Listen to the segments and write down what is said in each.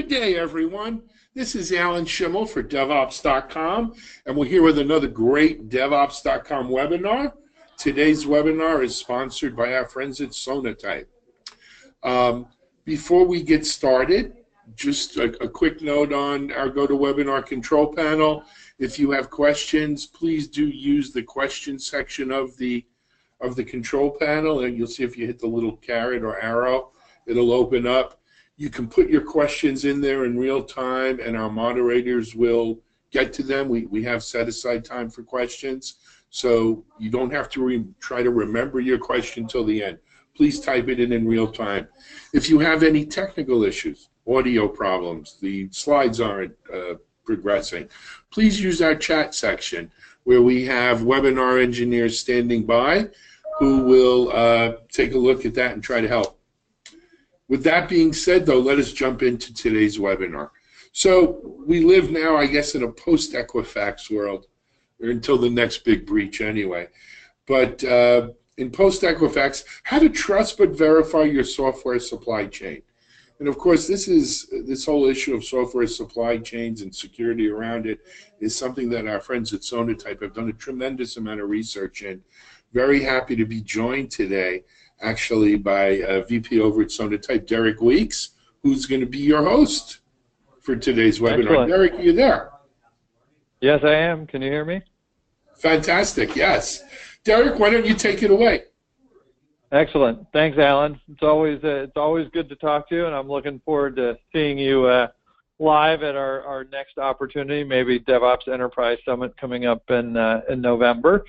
Good day, everyone. This is Alan Schimmel for DevOps.com, and we're here with another great DevOps.com webinar. Today's webinar is sponsored by our friends at TomiTribe. Before we get started, just a quick note on our GoToWebinar control panel. If you have questions, please do use the question section of the control panel, and you'll see if you hit the little caret or arrow, it'll open up. You can put your questions in there in real time, and our moderators will get to them. We have set aside time for questions, so you don't have to try to remember your question till the end. Please type it in real time. If you have any technical issues, audio problems, the slides aren't progressing, please use our chat section where we have webinar engineers standing by who will take a look at that and try to help. With that being said, though, let us jump into today's webinar. So we live now, I guess, in a post-Equifax world, or until the next big breach anyway. But in post-Equifax, how to trust but verify your software supply chain. And of course, this whole issue of software supply chains and security around it is something that our friends at TomiTribe have done a tremendous amount of research in. Very happy to be joined today, actually, by VP over at TomiTribe, Derek Weeks, who's going to be your host for today's webinar. Excellent. Derek, are you there? Yes, I am. Can you hear me? Fantastic, yes. Derek, why don't you take it away? Excellent. Thanks, Alan. It's always good to talk to you, and I'm looking forward to seeing you live at our next opportunity, maybe DevOps Enterprise Summit coming up in November.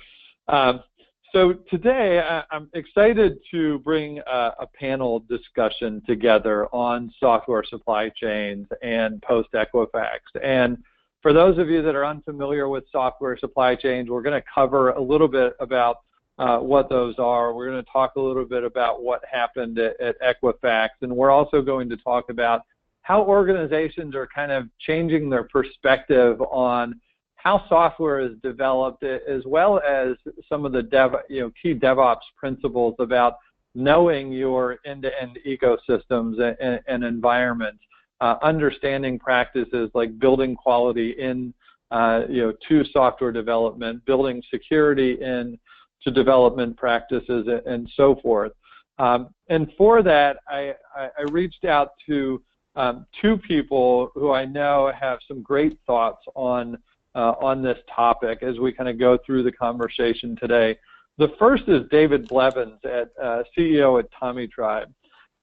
So today, I'm excited to bring a panel discussion together on software supply chains and post-Equifax. And for those of you that are unfamiliar with software supply chains, we're going to cover a little bit about what those are. We're going to talk a little bit about what happened at Equifax, and we're also going to talk about how organizations are kind of changing their perspective on how software is developed, as well as some of the key DevOps principles about knowing your end-to-end ecosystems and environments, understanding practices like building quality in to software development, building security into development practices, and so forth. And for that, I reached out to two people who I know have some great thoughts on this topic as we kind of go through the conversation today. The first is David Blevins, CEO at TomiTribe.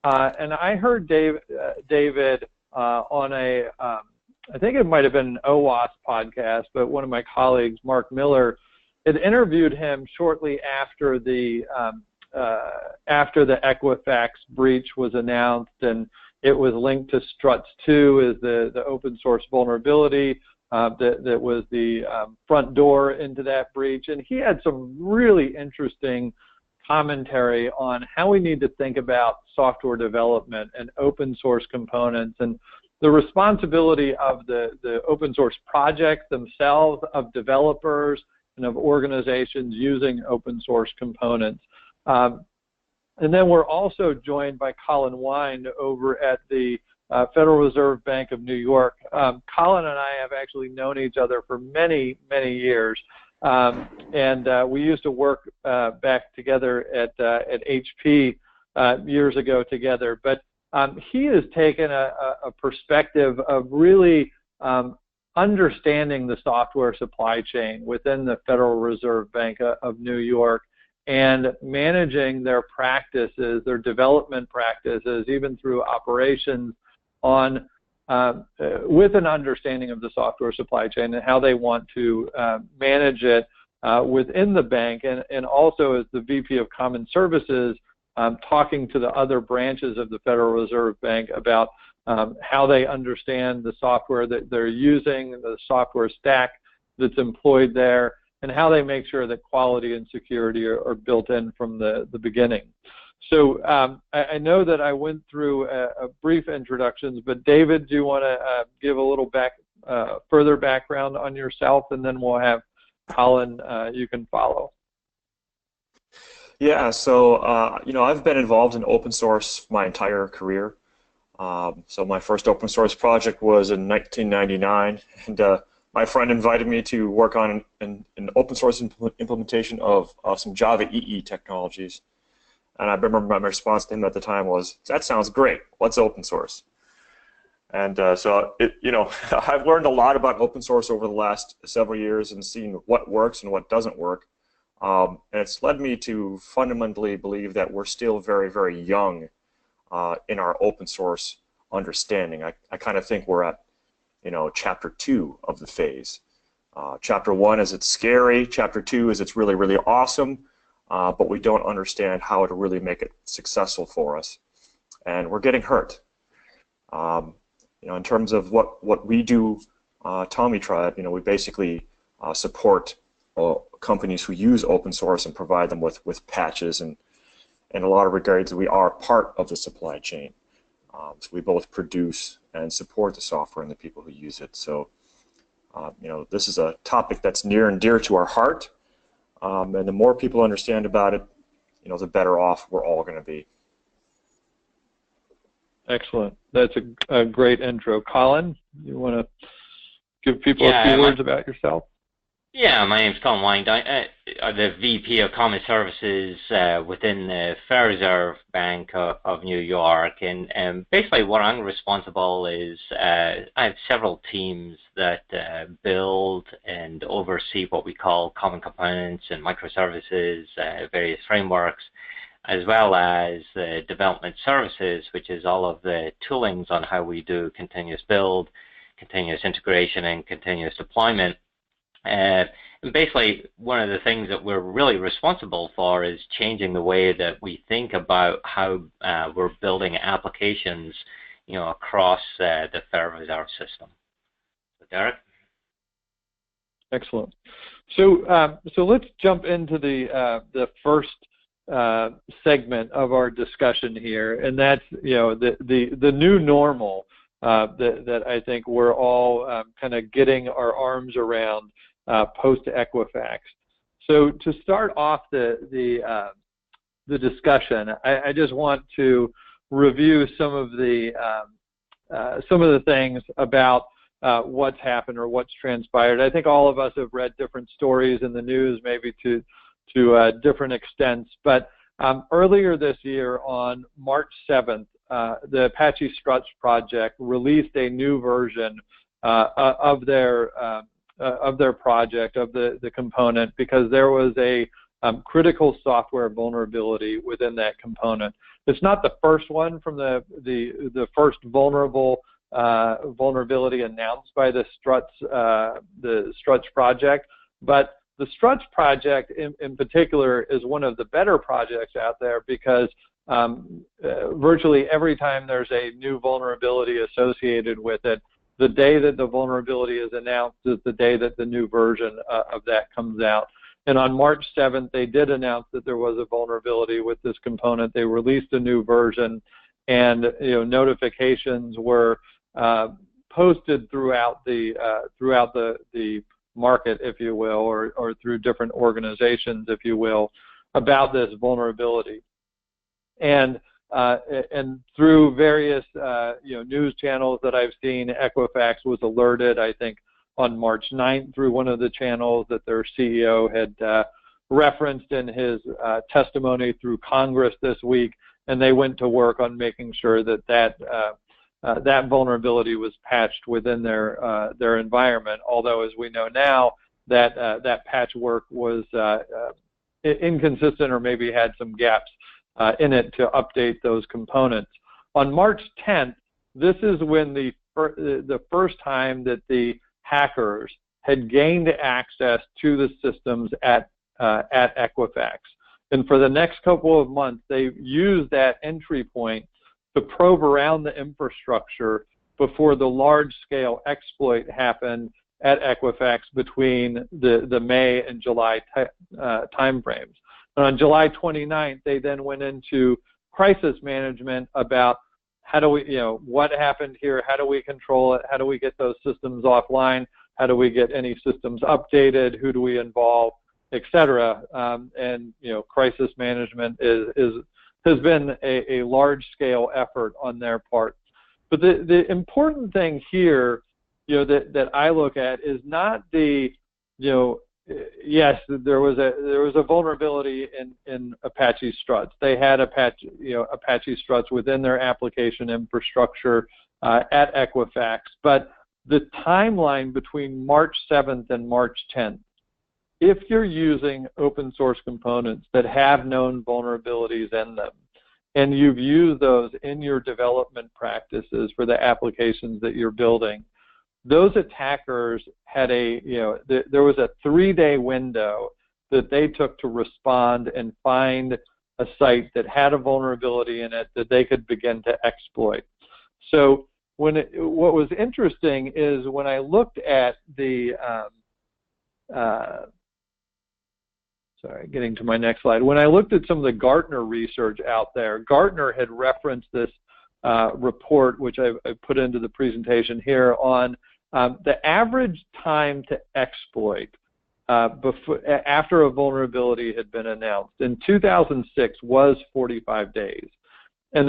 And I heard David on I think it might have been an OWASP podcast, but one of my colleagues, Mark Miller, had interviewed him shortly after the Equifax breach was announced, and it was linked to Struts 2 as the open source vulnerability that was the front door into that breach. And he had some really interesting commentary on how we need to think about software development and open source components and the responsibility of the open source projects themselves, of developers, and of organizations using open source components. And then we're also joined by Colin Wind over at the Federal Reserve Bank of New York. Colin and I have actually known each other for many, many years. And we used to work back together at HP years ago together. But he has taken a perspective of really understanding the software supply chain within the Federal Reserve Bank of New York and managing their practices, their development practices, even through operations on with an understanding of the software supply chain and how they want to manage it within the bank, and also as the VP of Common Services, talking to the other branches of the Federal Reserve Bank about how they understand the software that they're using, the software stack that's employed there, and how they make sure that quality and security are built in from the beginning. So I know that I went through a brief introductions, but David, do you want to give a little further background on yourself, and then we'll have Colin, you can follow. Yeah, so you know, I've been involved in open source my entire career. So my first open source project was in 1999, and my friend invited me to work on an open source implementation of some Java EE technologies. And I remember my response to him at the time was, "That sounds great. What's open source?" And so, I've learned a lot about open source over the last several years and seen what works and what doesn't work. And it's led me to fundamentally believe that we're still very, very young in our open source understanding. I kind of think we're at, chapter 2 of the phase. Chapter 1 is it's scary. Chapter 2 is it's really, really awesome. But we don't understand how to really make it successful for us, and we're getting hurt. In terms of what we do, TomiTribe, we basically support companies who use open source and provide them with patches, and in a lot of regards, we are part of the supply chain. So we both produce and support the software and the people who use it. So, this is a topic that's near and dear to our heart. And the more people understand about it, the better off we're all going to be. Excellent. That's a great intro. Colin, you want to give people a few words about yourself? Yeah, my name's Colin Wind. I'm the VP of Common Services within the Federal Reserve Bank of New York, and basically what I'm responsible is I have several teams that build and oversee what we call common components and microservices, various frameworks, as well as development services, which is all of the toolings on how we do continuous build, continuous integration, and continuous deployment. And basically, one of the things that we're really responsible for is changing the way that we think about how we're building applications, across the Federal Reserve System. So, Derek? Excellent. So let's jump into the first segment of our discussion here, and that's the new normal that I think we're all kind of getting our arms around. Post-Equifax. So to start off the discussion, I just want to review some of the things about what's happened or what's transpired. I think all of us have read different stories in the news, maybe to different extents. But earlier this year, on March 7th, the Apache Struts project released a new version of their project, of the component, because there was a critical software vulnerability within that component. It's not the first one from the first vulnerability announced by the Struts project, but the Struts project in particular is one of the better projects out there because virtually every time there's a new vulnerability associated with it, the day that the vulnerability is announced is the day that the new version of that comes out. And on March 7th, they did announce that there was a vulnerability with this component. They released a new version, and notifications were posted throughout the market, if you will, or through different organizations, if you will, about this vulnerability. And through various news channels that I've seen, Equifax was alerted, I think, on March 9th through one of the channels that their CEO had referenced in his testimony through Congress this week, and they went to work on making sure that vulnerability was patched within their environment. Although, as we know now, that patchwork was inconsistent or maybe had some gaps in it to update those components. On March 10th, this is when the first time that the hackers had gained access to the systems at Equifax. And for the next couple of months, they used that entry point to probe around the infrastructure before the large-scale exploit happened at Equifax between the May and July timeframes. And on July 29th, they then went into crisis management about how do we, what happened here, how do we control it, how do we get those systems offline, how do we get any systems updated, who do we involve, etc. And crisis management has been a large-scale effort on their part. But the important thing here, that I look at is not the, yes, there was a vulnerability in Apache struts. They had Apache struts within their application infrastructure at Equifax, but the timeline between March 7th and March 10th, if you're using open source components that have known vulnerabilities in them, and you've used those in your development practices for the applications that you're building, those attackers had there was a 3-day window that they took to respond and find a site that had a vulnerability in it that they could begin to exploit. So what was interesting is when I looked at the sorry, getting to my next slide. When I looked at some of the Gartner research out there, Gartner had referenced this report, which I put into the presentation here, on the average time to exploit after a vulnerability had been announced in 2006 was 45 days. And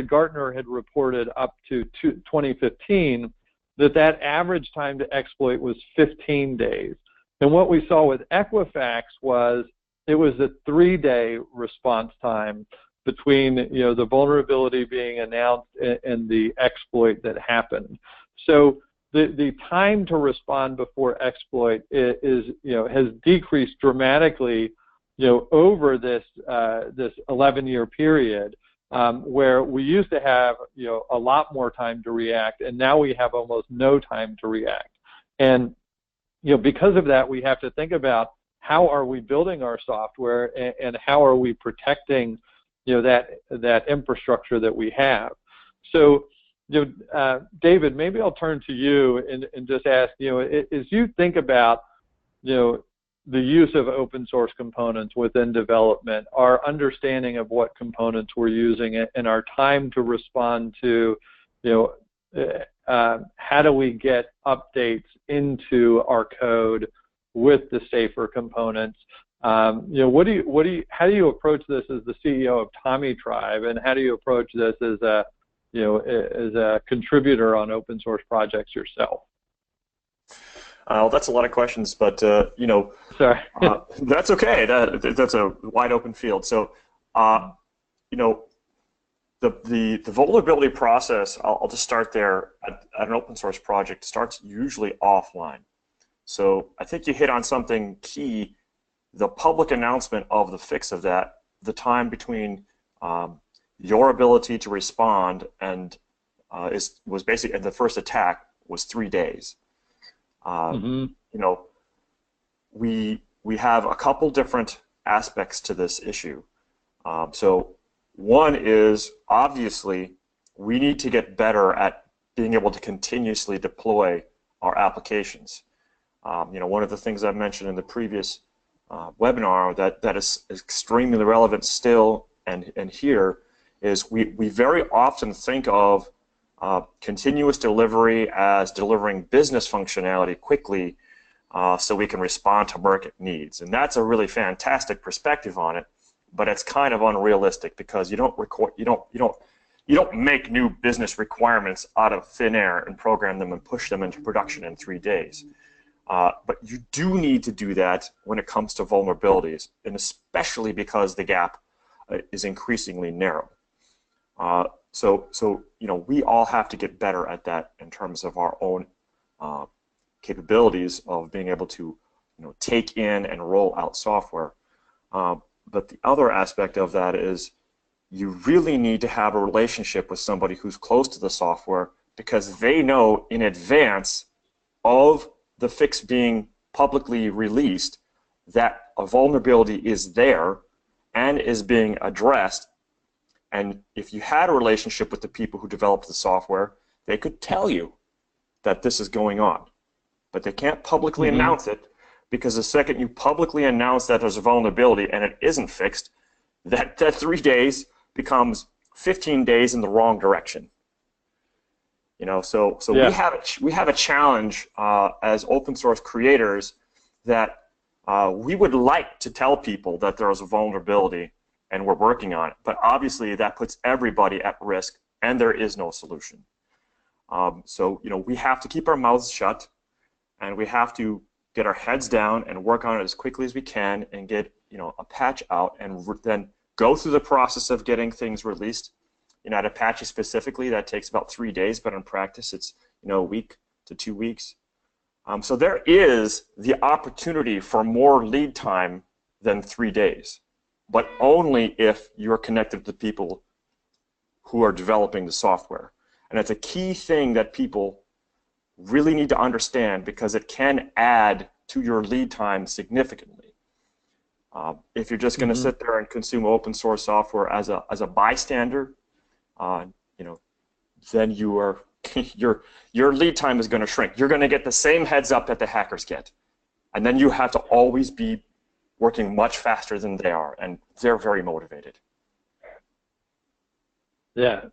Gartner had reported up to 2015 that average time to exploit was 15 days. And what we saw with Equifax was it was a 3-day response time between the vulnerability being announced and the exploit that happened. So the time to respond before exploit has decreased dramatically over this 11-year period, where we used to have a lot more time to react, and now we have almost no time to react. And because of that, we have to think about how are we building our software and how are we protecting that infrastructure that we have. So David, maybe I'll turn to you and just ask, as you think about the use of open source components within development, our understanding of what components we're using, and our time to respond to how do we get updates into our code with the safer components? How do you approach this as the CEO of TomiTribe, and how do you approach this as a contributor on open source projects yourself? That's a lot of questions, but sorry. That's okay. That's a wide open field. So, the vulnerability process, I'll just start there, at an open source project starts usually offline. So I think you hit on something key, the public announcement of the fix of that, the time between your ability to respond and was basically, and the first attack was 3 days. We have a couple different aspects to this issue. So one is, obviously, we need to get better at being able to continuously deploy our applications. One of the things I mentioned in the previous webinar that is extremely relevant still and here is we very often think of continuous delivery as delivering business functionality quickly so we can respond to market needs. And that's a really fantastic perspective on it. But it's kind of unrealistic because you don't make new business requirements out of thin air and program them and push them into production in 3 days. But you do need to do that when it comes to vulnerabilities, and especially because the gap is increasingly narrow. So we all have to get better at that in terms of our own capabilities of being able to take in and roll out software. But the other aspect of that is you really need to have a relationship with somebody who's close to the software, because they know in advance of the fix being publicly released that a vulnerability is there and is being addressed. And if you had a relationship with the people who developed the software, they could tell you that this is going on. But they can't publicly announce it, because the second you publicly announce that there's a vulnerability and it isn't fixed, that 3 days becomes 15 days in the wrong direction. So yeah. we have a challenge as open source creators that we would like to tell people that there is a vulnerability and we're working on it, but obviously that puts everybody at risk and there is no solution. So we have to keep our mouths shut, and we have to get our heads down and work on it as quickly as we can, and get a patch out, and then go through the process of getting things released. At Apache specifically, that takes about 3 days, but in practice, it's a week to 2 weeks. So there is the opportunity for more lead time than 3 days, but only if you're connected to people who are developing the software. And it's a key thing that people really need to understand, because it can add to your lead time significantly. If you're just going to sit there and consume open source software as a bystander, then you are your lead time is going to shrink. You're going to get the same heads up that the hackers get, and then you have to always be working much faster than they are, and they're very motivated. Yeah,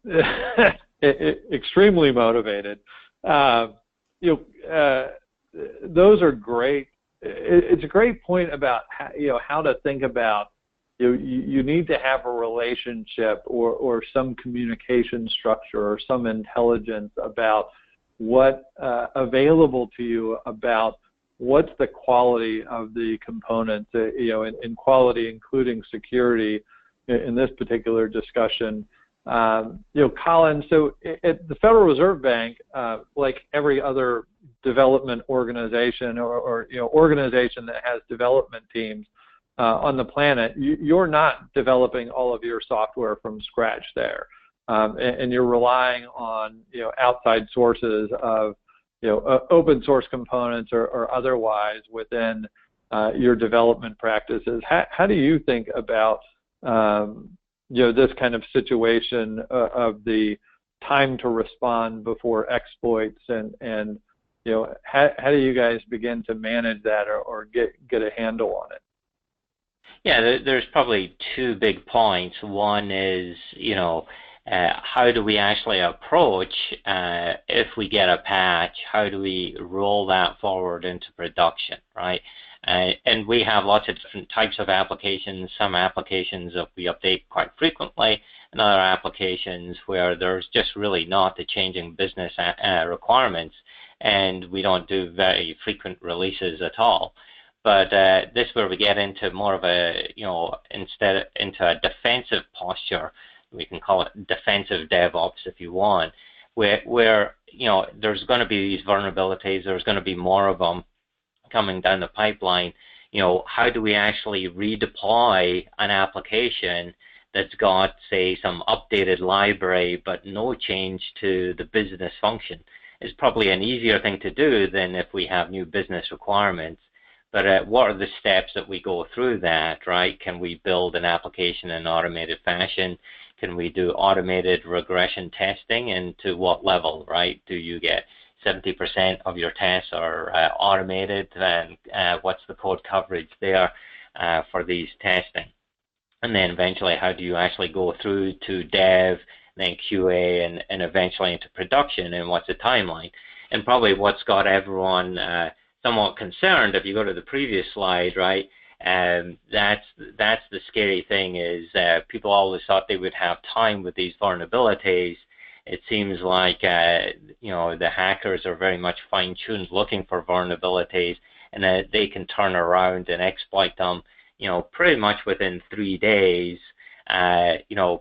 extremely motivated. Those are great. It's a great point about how to think about. You need to have a relationship or some communication structure or some intelligence about what available to you about what's the quality of the components, in quality, including security in this particular discussion. Colin, so at the Federal Reserve Bank, like every other development organization or organization that has development teams on the planet, you're not developing all of your software from scratch there, and you're relying on outside sources of open source components or otherwise within your development practices. How do you think about this kind of situation of the time to respond before exploits, and how do you guys begin to manage that or get a handle on it? Yeah, there's probably two big points. One is, how do we actually approach, if we get a patch, how do we roll that forward into production, right? And we have lots of different types of applications. Some applications that we update quite frequently, and other applications where there's just really not the changing business requirements, and we don't do very frequent releases at all. But this is where we get into more of a, into a defensive posture. We can call it defensive DevOps if you want, where there's going to be these vulnerabilities. There's going to be more of them coming down the pipeline. How do we actually redeploy an application that's got, say, some updated library but no change to the business function? It's probably an easier thing to do than if we have new business requirements. But what are the steps that we go through that, right? Can we build an application in an automated fashion? Can we do automated regression testing, and to what level, right? Do you get 70% of your tests are automated, and what's the code coverage there for these testing? And then eventually, how do you actually go through to dev, then QA, and eventually into production, and what's the timeline? And probably what's got everyone somewhat concerned, if you go to the previous slide, right, that's the scary thing, is people always thought they would have time with these vulnerabilities. It seems like the hackers are very much fine-tuned looking for vulnerabilities, and that they can turn around and exploit them pretty much within 3 days.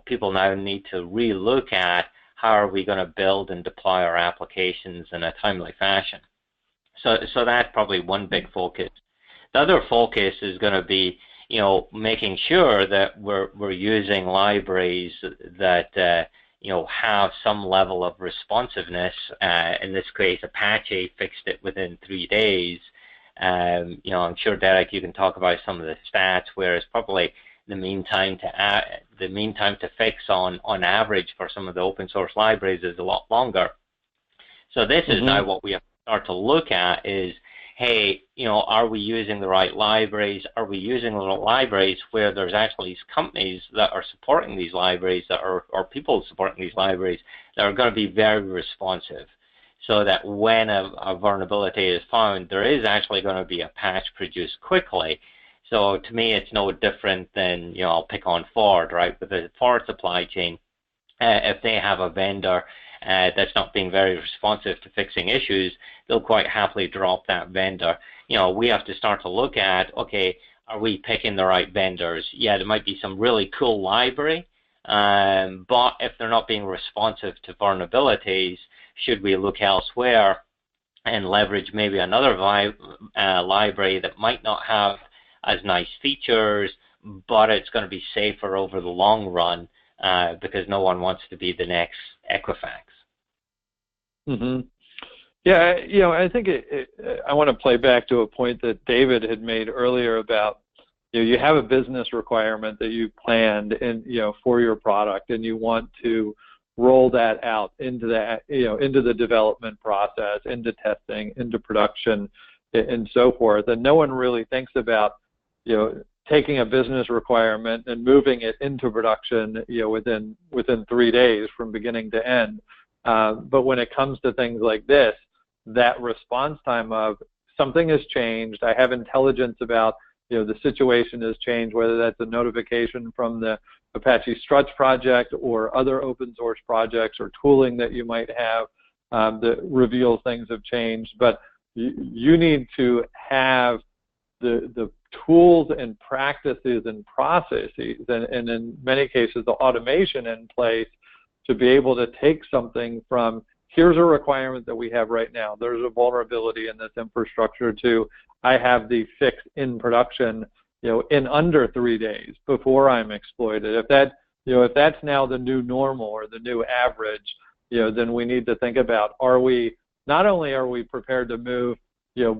People now need to re-look at how are we going to build and deploy our applications in a timely fashion. So that's probably one big focus. The other focus is going to be, making sure that we're using libraries that have some level of responsiveness. In this case, Apache fixed it within 3 days. I'm sure, Derek, you can talk about some of the stats, whereas probably the mean time to fix on average for some of the open source libraries is a lot longer. So this is now what we have to start to look at is, hey, are we using the right libraries? Are we using the libraries where there's actually these companies that are supporting these libraries, or people supporting these libraries that are going to be very responsive, so that when a vulnerability is found, there is actually going to be a patch produced quickly. So to me, it's no different than, I'll pick on Ford, right? With the Ford supply chain, if they have a vendor that's not being very responsive to fixing issues, they'll quite happily drop that vendor. We have to start to look at, okay, are we picking the right vendors? Yeah, there might be some really cool library, but if they're not being responsive to vulnerabilities, should we look elsewhere and leverage maybe another library that might not have as nice features, but it's going to be safer over the long run, because no one wants to be the next Equifax. Mm-hmm. Yeah, I think I want to play back to a point that David had made earlier about, you have a business requirement that you planned for your product, and you want to roll that out into the development process, into testing, into production, and so forth. And no one really thinks about, taking a business requirement and moving it into production, within 3 days from beginning to end. But when it comes to things like this, that response time of something has changed, I have intelligence about, the situation has changed, whether that's a notification from the Apache Struts project or other open source projects or tooling that you might have that reveals things have changed. But you need to have the tools and practices and processes, and in many cases the automation in place to be able to take something from, here's a requirement that we have right now, there's a vulnerability in this infrastructure, to I have the fix in production, in under 3 days before I'm exploited. If that's now the new normal or the new average, then we need to think about, not only are we prepared to move,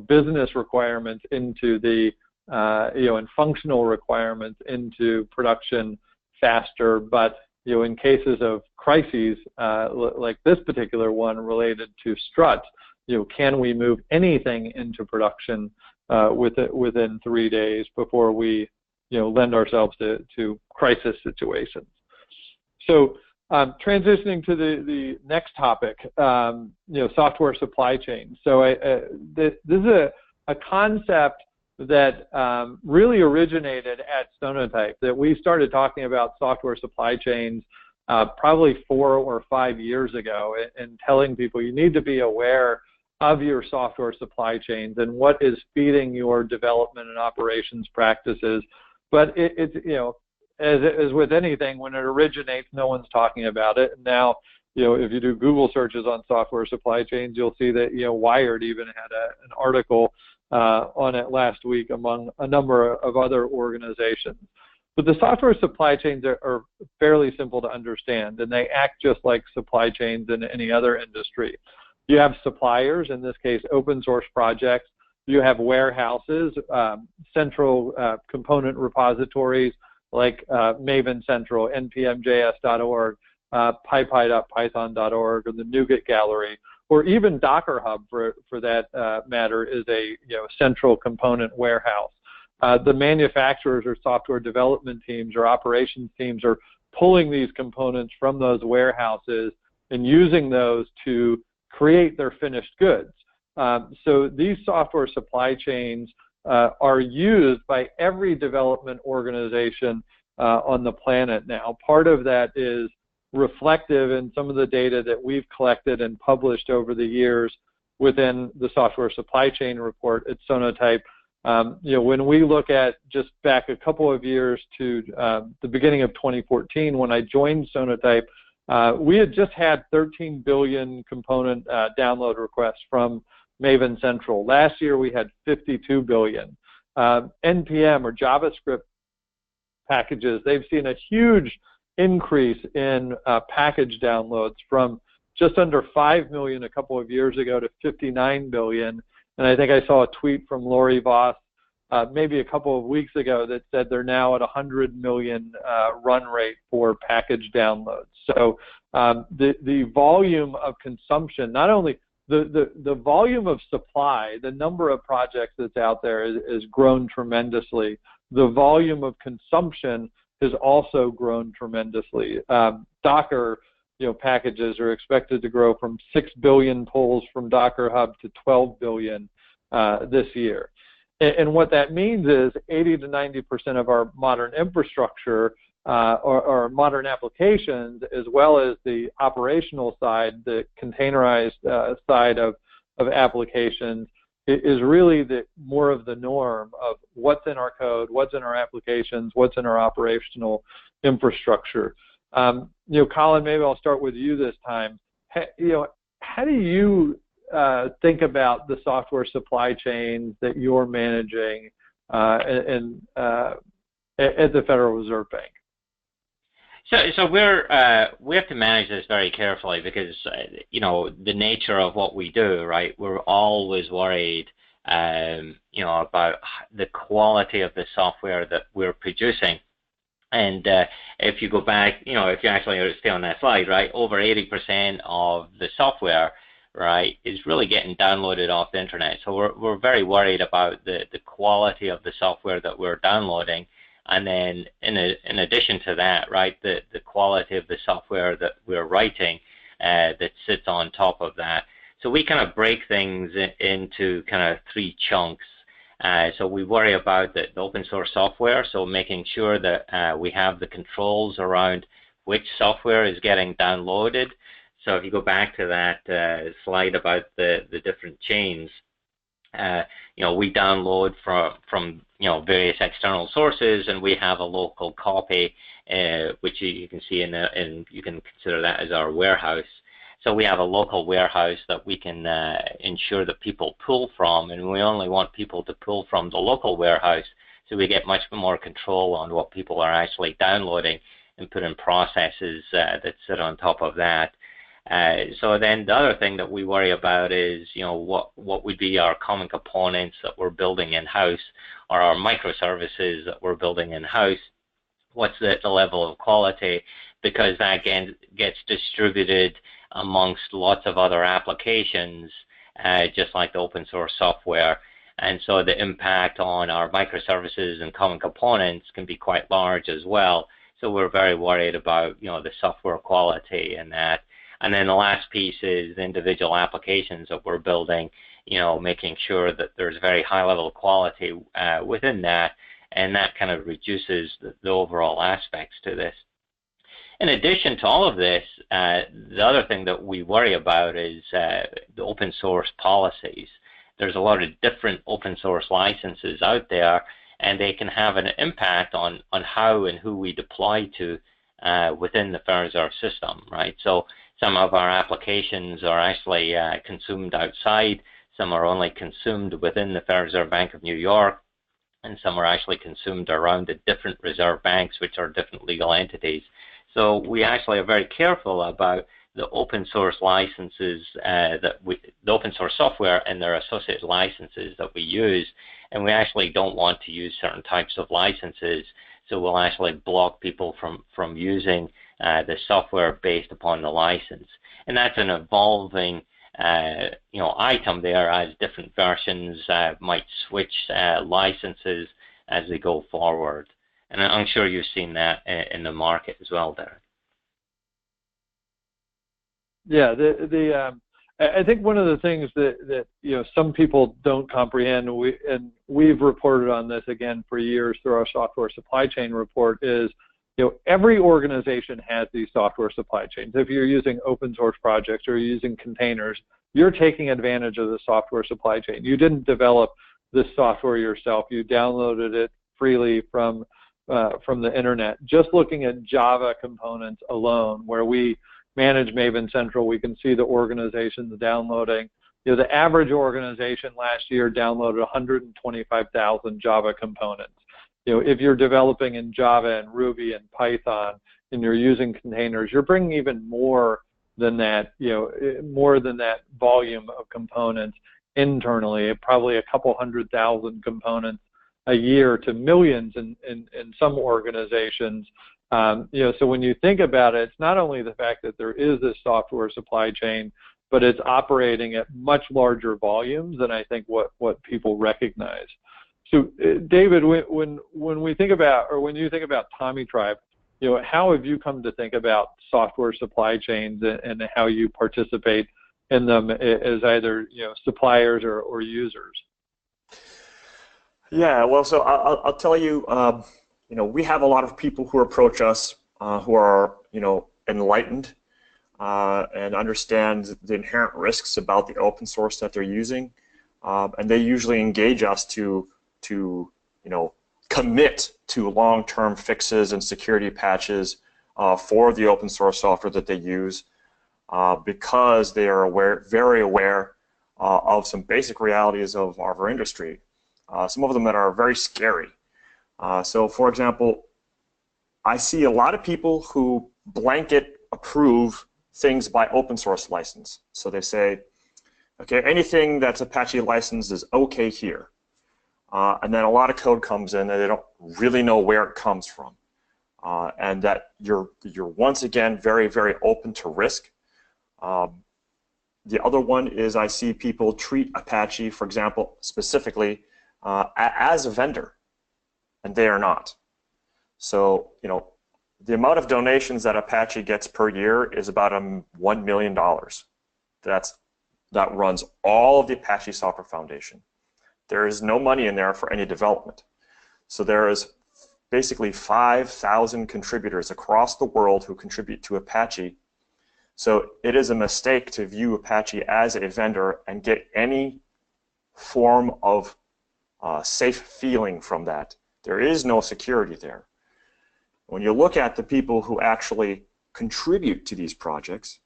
business requirements into the, and functional requirements into production faster, but in cases of crises like this particular one related to Struts, can we move anything into production within 3 days before we lend ourselves to crisis situations? So transitioning to the next topic, software supply chain. So this is a concept that really originated at Sonatype, that we started talking about software supply chains probably 4 or 5 years ago, and telling people you need to be aware of your software supply chains and what is feeding your development and operations practices. But it's as with anything, when it originates, no one's talking about it. And now, if you do Google searches on software supply chains, you'll see that Wired even had an article on it last week, among a number of other organizations. But the software supply chains are fairly simple to understand, and they act just like supply chains in any other industry. You have suppliers, in this case open source projects. You have warehouses, central component repositories like Maven Central, npmjs.org, pypy.python.org, or the NuGet Gallery, or even Docker Hub, for that matter, is a central component warehouse. The manufacturers or software development teams or operations teams are pulling these components from those warehouses and using those to create their finished goods. So these software supply chains are used by every development organization on the planet now. Part of that is reflective in some of the data that we've collected and published over the years within the software supply chain report at Sonatype. When we look at just back a couple of years to the beginning of 2014, when I joined Sonatype, we had just had 13 billion component download requests from Maven Central. Last year we had 52 billion. NPM or JavaScript packages, they've seen a huge increase in package downloads from just under 5 million a couple of years ago to 59 billion. And I think I saw a tweet from Lori Voss maybe a couple of weeks ago that said they're now at 100 million run rate for package downloads. So the volume of consumption, not only the volume of supply, the number of projects that's out there is grown tremendously. The volume of consumption has also grown tremendously. Docker packages are expected to grow from 6 billion pulls from Docker Hub to 12 billion this year. And what that means is 80 to 90% of our modern infrastructure or modern applications, as well as the operational side, the containerized side of applications, is really more of the norm of what's in our code, what's in our applications, what's in our operational infrastructure. Colin, maybe I'll start with you this time. How do you think about the software supply chain that you're managing at the Federal Reserve Bank? So we have to manage this very carefully because the nature of what we do, right? We're always worried, about the quality of the software that we're producing. And if you go back, if you actually stay on that slide, right, over 80% of the software, right, is really getting downloaded off the internet. So we're very worried about the quality of the software that we're downloading. And then in addition to that, right, the quality of the software that we're writing that sits on top of that. So we kind of break things into kind of three chunks. So we worry about the open source software, so making sure that we have the controls around which software is getting downloaded. So if you go back to that slide about the different chains, we download from various external sources, and we have a local copy, which you can see and you can consider that as our warehouse. So we have a local warehouse that we can ensure that people pull from, and we only want people to pull from the local warehouse, so we get much more control on what people are actually downloading and put in processes that sit on top of that. So then the other thing that we worry about is, what would be our common components that we're building in-house, or our microservices that we're building in-house. What's the level of quality? Because that gets distributed amongst lots of other applications, just like the open source software. And so the impact on our microservices and common components can be quite large as well. So we're very worried about, the software quality and that. And then the last piece is the individual applications that we're building, making sure that there's very high level of quality within that, and that kind of reduces the overall aspects to this. In addition to all of this, the other thing that we worry about is the open source policies. There's a lot of different open source licenses out there, and they can have an impact on how and who we deploy to within the Federal Reserve system, right? So some of our applications are actually consumed outside, some are only consumed within the Federal Reserve Bank of New York, and some are actually consumed around the different reserve banks, which are different legal entities. So we actually are very careful about the open source licenses, the open source software and their associated licenses that we use, and we actually don't want to use certain types of licenses, so we'll actually block people from using the software based upon the license. And that's an evolving item there, as different versions might switch licenses as we go forward. And I'm sure you've seen that in the market as well, Derek. Yeah, I think one of the things that some people don't comprehend, and we've reported on this again for years through our software supply chain report, is every organization has these software supply chains. If you're using open source projects or you're using containers, you're taking advantage of the software supply chain. You didn't develop this software yourself. You downloaded it freely from the internet. Just looking at Java components alone, where we manage Maven Central, we can see the organizations downloading. The average organization last year downloaded 125,000 Java components. If you're developing in Java and Ruby and Python and you're using containers, you're bringing even more than that, more than that volume of components internally, probably a couple 100,000 components a year to millions in some organizations. So when you think about it, it's not only the fact that there is this software supply chain, but it's operating at much larger volumes than I think what people recognize. So David, when we think about, or when you think about TomiTribe, how have you come to think about software supply chains and how you participate in them as either suppliers or users? Yeah, well, so I'll tell you, we have a lot of people who approach us who are, enlightened and understand the inherent risks about the open source that they're using, and they usually engage us to commit to long-term fixes and security patches for the open source software that they use, because they are very aware of some basic realities of our industry. Some of them that are very scary. So, for example, I see a lot of people who blanket approve things by open source license. So they say, okay, anything that's Apache licensed is okay here. And then a lot of code comes in and they don't really know where it comes from. And that you're once again very, very open to risk. The other one is I see people treat Apache, for example, specifically as a vendor, and they are not. So, the amount of donations that Apache gets per year is about $1 million. That runs all of the Apache Software Foundation. There is no money in there for any development. So there is basically 5,000 contributors across the world who contribute to Apache. So it is a mistake to view Apache as a vendor and get any form of safe feeling from that. There is no security there. When you look at the people who actually contribute to these projects,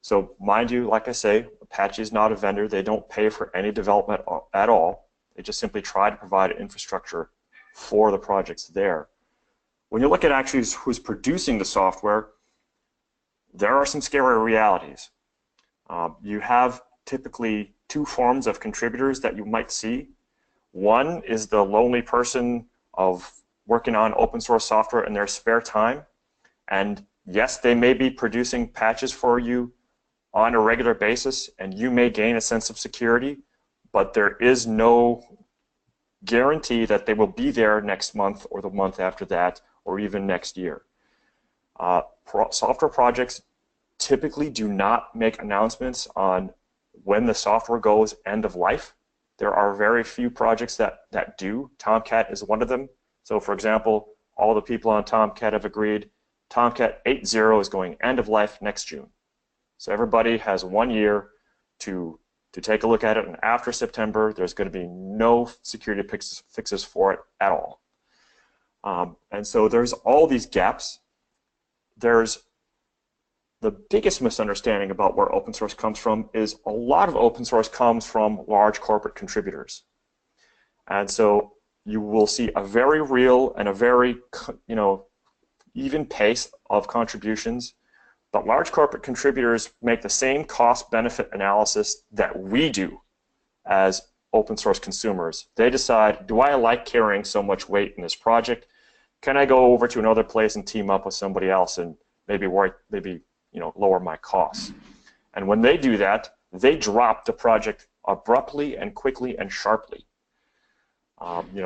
so mind you, like I say, Apache is not a vendor. They don't pay for any development at all. They just simply try to provide infrastructure for the projects there. When you look at actually who's producing the software, there are some scary realities. You have typically two forms of contributors that you might see. One is the lonely person of working on open source software in their spare time. And yes, they may be producing patches for you on a regular basis, and you may gain a sense of security, but there is no guarantee that they will be there next month or the month after that or even next year. Software projects typically do not make announcements on when the software goes end of life. There are very few projects that do. Tomcat is one of them. So for example, all the people on Tomcat have agreed Tomcat 8.0 is going end of life next June. So everybody has 1 year to take a look at it, and after September, there's going to be no security fixes for it at all. And so there's all these gaps. There's the biggest misunderstanding about where open source comes from is a lot of open source comes from large corporate contributors. And so you will see a very real and a very, even pace of contributions. But large corporate contributors make the same cost-benefit analysis that we do as open source consumers. They decide, do I like carrying so much weight in this project? Can I go over to another place and team up with somebody else and maybe lower my costs? And when they do that, they drop the project abruptly and quickly and sharply.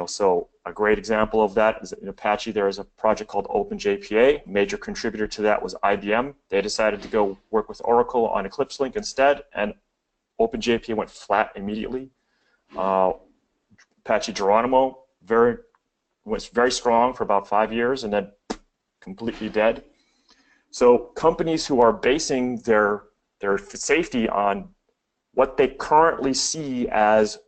So a great example of that is in Apache. There is a project called OpenJPA. Major contributor to that was IBM. They decided to go work with Oracle on Eclipse Link instead, and OpenJPA went flat immediately. Apache Geronimo was very strong for about 5 years and then completely dead. So companies who are basing their safety on what they currently see as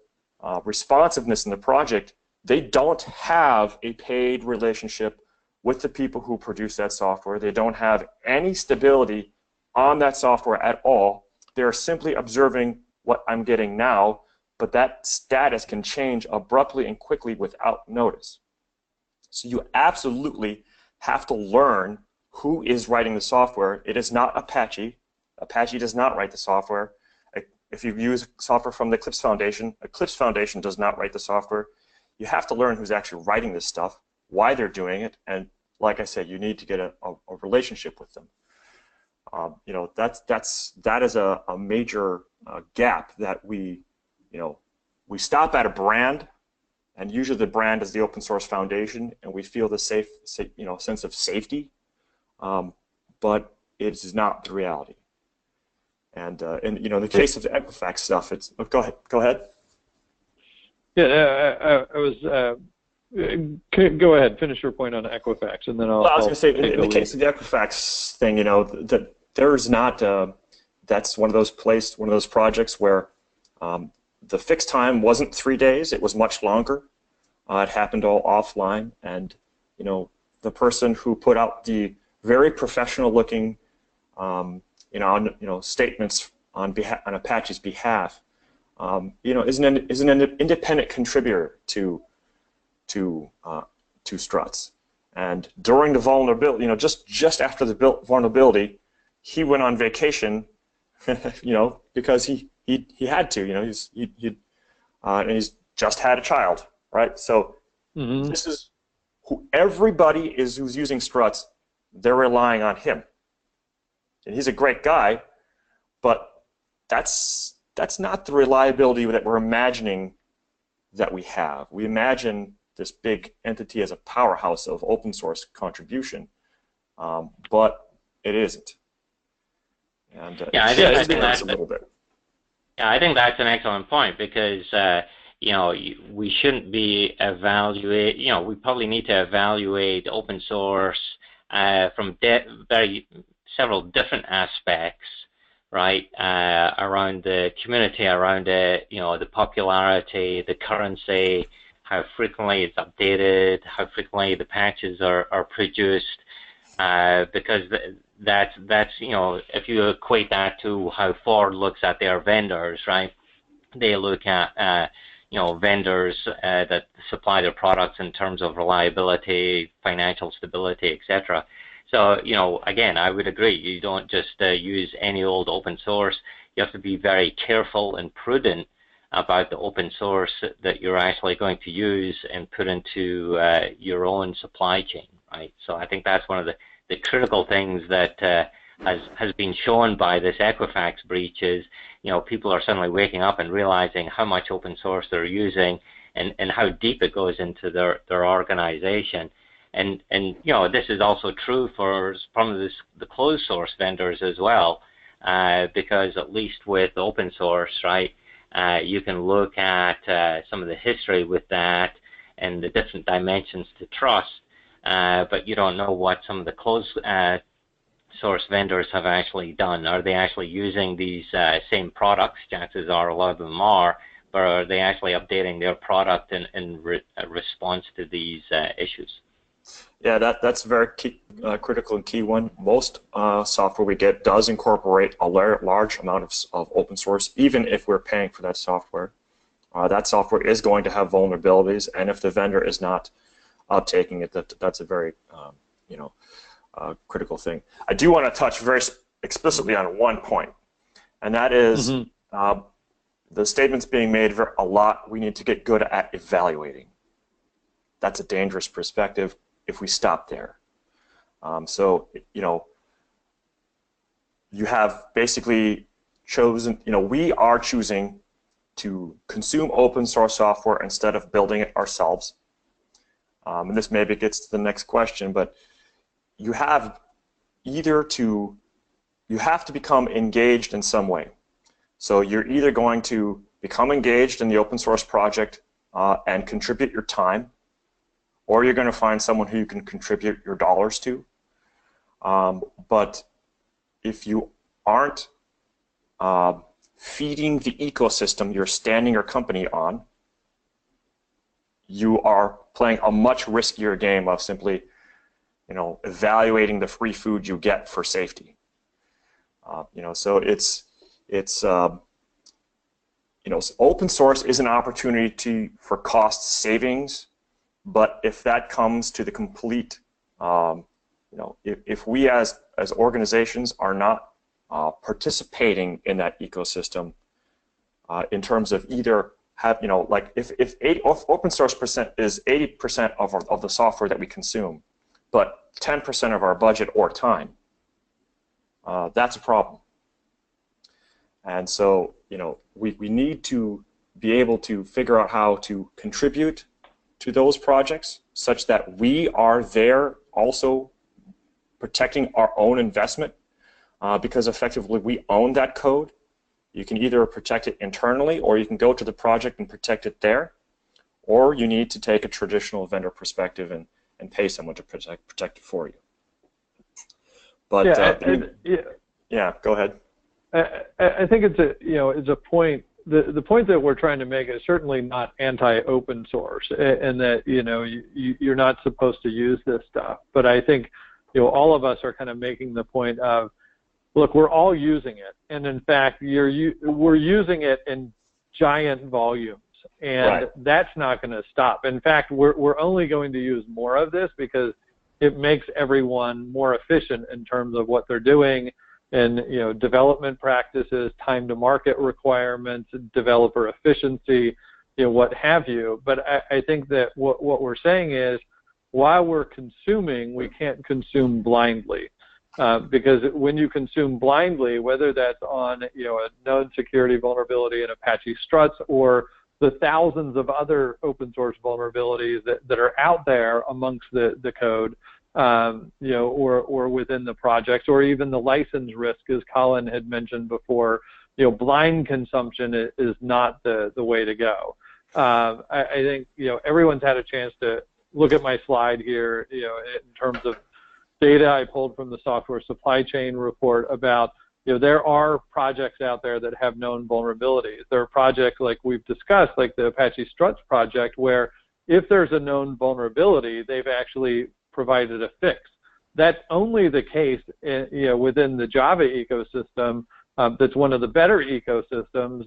responsiveness in the project, they don't have a paid relationship with the people who produce that software. They don't have any stability on that software at all. They're simply observing what I'm getting now, but that status can change abruptly and quickly without notice. So you absolutely have to learn who is writing the software. It is not Apache. Apache does not write the software. If you use software from the Eclipse Foundation does not write the software. You have to learn who's actually writing this stuff, why they're doing it, and like I said, you need to get a relationship with them. That is a major gap that we stop at a brand, and usually the brand is the open source foundation, and we feel the sense of safety, but it is not the reality. And in the case of the Equifax stuff, it's go ahead. Yeah, I was Go ahead, finish your point on Equifax, and then I'll. Well, I was going to say, take in the case of the Equifax thing, you know, that there's not. That's one of those projects where the fixed time wasn't 3 days; it was much longer. It happened all offline, and you know, the person who put out the very professional-looking, statements on Apache's behalf, is an independent contributor to struts. And during the vulnerability, just after the vulnerability, he went on vacation, because he had to, and he's just had a child, right? So this is who everybody is who's using struts. They're relying on him, and he's a great guy, but that's not the reliability that we're imagining that we have. We imagine this big entity as a powerhouse of open source contribution, but it isn't. And I think that's a little bit. Yeah, I think that's an excellent point because we shouldn't be we probably need to evaluate open source from several different aspects, right? Around the community, around the popularity, the currency, how frequently it's updated, how frequently the patches are produced, because that's if you equate that to how Ford looks at their vendors, right? They look at vendors that supply their products in terms of reliability, financial stability, etc. So again, I would agree. You don't just use any old open source. You have to be very careful and prudent about the open source that you're actually going to use and put into your own supply chain, right? So I think that's one of the critical things that has been shown by this Equifax breach is, people are suddenly waking up and realizing how much open source they're using and how deep it goes into their organization. And this is also true for some of the closed source vendors as well, because at least with open source, right, you can look at some of the history with that and the different dimensions to trust, but you don't know what some of the closed source vendors have actually done. Are they actually using these same products? Chances are a lot of them are, but are they actually updating their product in response to these issues? Yeah, that's a very critical and key one. Most software we get does incorporate a large amount of open source, even if we're paying for that software. That software is going to have vulnerabilities, and if the vendor is not uptaking it, that's a very critical thing. I do want to touch very explicitly on one point, and that is the statements being made a lot. We need to get good at evaluating. That's a dangerous perspective if we stop there. So you have basically chosen, we are choosing to consume open source software instead of building it ourselves. And this maybe gets to the next question, but you have to become engaged in some way. So you're either going to become engaged in the open source project and contribute your time, or you're going to find someone who you can contribute your dollars to. But if you aren't feeding the ecosystem you're standing your company on, you are playing a much riskier game of simply, evaluating the free food you get for safety. So open source is an opportunity for cost savings. But if that comes to the complete, if we as organizations are not participating in that ecosystem in terms of either like if open source percent is 80% of the software that we consume, but 10% of our budget or time, that's a problem. And so we need to be able to figure out how to contribute to those projects such that we are there also protecting our own investment because effectively we own that code. You can either protect it internally or you can go to the project and protect it there, or you need to take a traditional vendor perspective and pay someone to protect it for you. But yeah, go ahead. I think it's a point. The point that we're trying to make is certainly not anti-open source, and that you're not supposed to use this stuff. But I think all of us are kind of making the point of, look, we're all using it, and in fact, we're using it in giant volumes, and right. That's not going to stop. In fact, we're only going to use more of this because it makes everyone more efficient in terms of what they're doing, and development practices, time to market requirements, developer efficiency, what have you. But I think that what we're saying is, while we're consuming, we can't consume blindly, because when you consume blindly, whether that's on a known security vulnerability in Apache Struts or the thousands of other open source vulnerabilities that are out there amongst the code, or within the projects, or even the license risk, as Colin had mentioned before, blind consumption is not the way to go. I think everyone's had a chance to look at my slide here, in terms of data I pulled from the software supply chain report about, there are projects out there that have known vulnerabilities. There are projects like we've discussed, like the Apache Struts project, where if there's a known vulnerability, they've actually provided a fix. That's only the case within the Java ecosystem. That's one of the better ecosystems.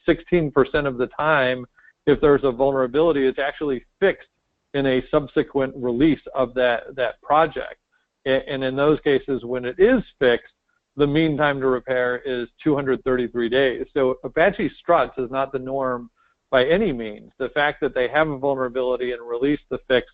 16% of the time, if there's a vulnerability, it's actually fixed in a subsequent release of that project. And in those cases, when it is fixed, the mean time to repair is 233 days. So Apache Struts is not the norm by any means. The fact that they have a vulnerability and release the fix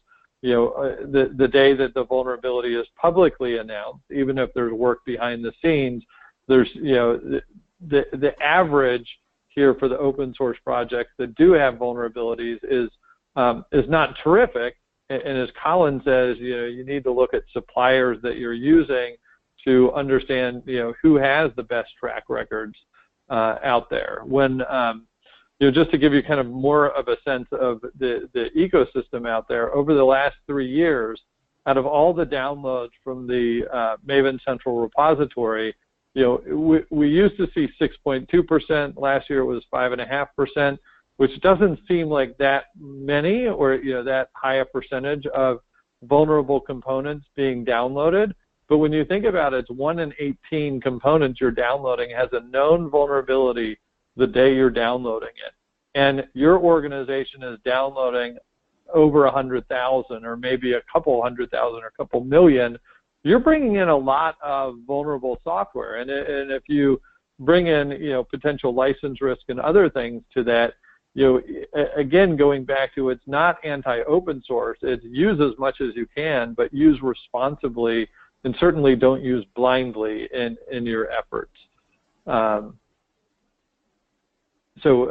the day that the vulnerability is publicly announced, even if there's work behind the scenes, there's the average here for the open source projects that do have vulnerabilities is not terrific. And as Colin says, you need to look at suppliers that you're using to understand who has the best track records out there. When just to give you kind of more of a sense of the ecosystem out there, over the last 3 years, out of all the downloads from the Maven Central Repository, we used to see 6.2%. Last year it was 5.5%, which doesn't seem like that many or that high a percentage of vulnerable components being downloaded. But when you think about it, it's 1 in 18 components you're downloading has a known vulnerability the day you're downloading it. And your organization is downloading over 100,000 or maybe a couple 100,000 or a couple million. You're bringing in a lot of vulnerable software. And if you bring in, potential license risk and other things to that, again, going back to, it's not anti-open source. It's use as much as you can, but use responsibly, and certainly don't use blindly in your efforts. So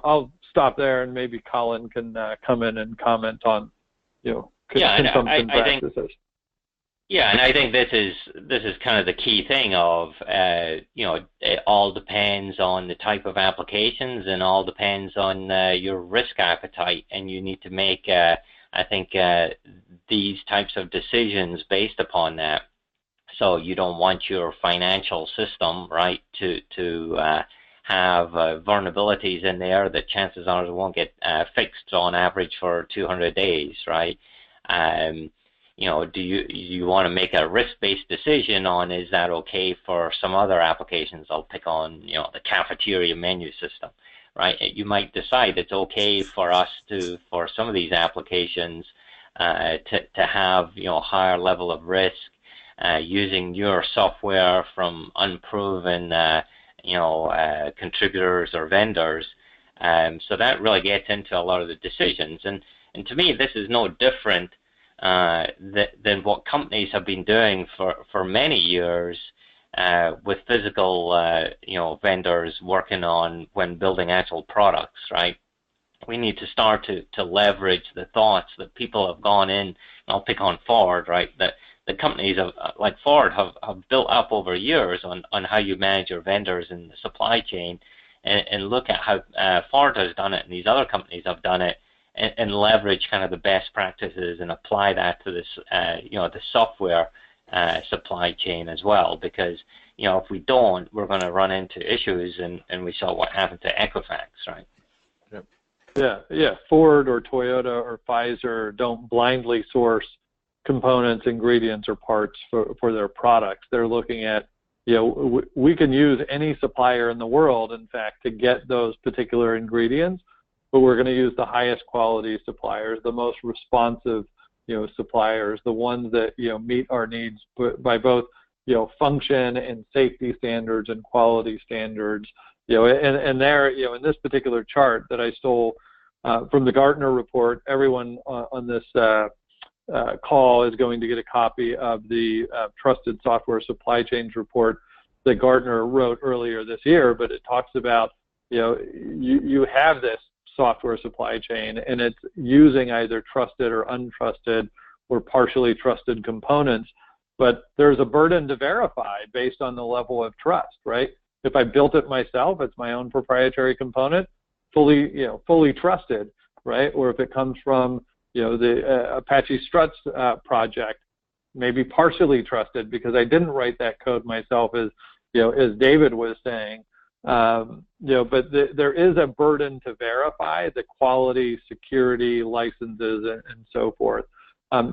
I'll stop there, and maybe Colin can come in and comment on, consumption practices. And I think this is kind of the key thing of, it all depends on the type of applications and all depends on your risk appetite, and you need to make, these types of decisions based upon that. So you don't want your financial system, right, to have vulnerabilities in there that chances are won't get fixed on average for 200 days, right? Do you want to make a risk-based decision on, is that okay for some other applications? I'll pick on, the cafeteria menu system, right? You might decide it's okay for us for some of these applications to have, higher level of risk using your software from unproven, contributors or vendors. So that really gets into a lot of the decisions. And to me, this is no different than what companies have been doing for many years with physical, vendors working on when building actual products, right? We need to start to leverage the thoughts that people have gone in. And I'll pick on Ford, right? That the companies like Ford have built up over years on how you manage your vendors in the supply chain, and look at how Ford has done it and these other companies have done it, and leverage kind of the best practices and apply that to this, the software supply chain as well. Because if we don't, we're going to run into issues, and we saw what happened to Equifax, right? Yeah. Ford or Toyota or Pfizer don't blindly source components, ingredients, or parts for their products. They're looking at, we can use any supplier in the world, in fact, to get those particular ingredients, but we're going to use the highest quality suppliers, the most responsive, suppliers, the ones that, meet our needs by both, function and safety standards and quality standards. And there, in this particular chart that I stole from the Gartner report, everyone on this call is going to get a copy of the Trusted Software Supply Chains report that Gartner wrote earlier this year. But it talks about, you have this software supply chain, and it's using either trusted or untrusted or partially trusted components. But there's a burden to verify based on the level of trust, right? If I built it myself, it's my own proprietary component, fully trusted, right? Or if it comes from, the Apache Struts project, maybe partially trusted because I didn't write that code myself, as David was saying. But there is a burden to verify the quality, security, licenses, and so forth.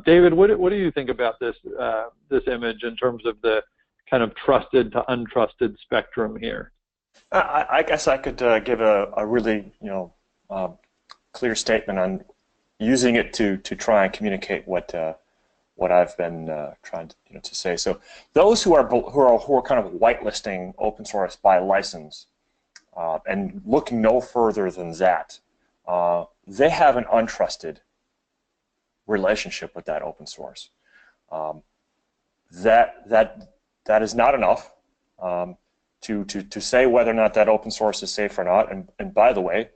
David, what do you think about this image in terms of the kind of trusted to untrusted spectrum here? I guess I could give a really clear statement on using it to try and communicate what I've been trying to say. So those who are kind of whitelisting open source by license and looking no further than that, they have an untrusted relationship with that open source. That is not enough to say whether or not that open source is safe or not. And by the way,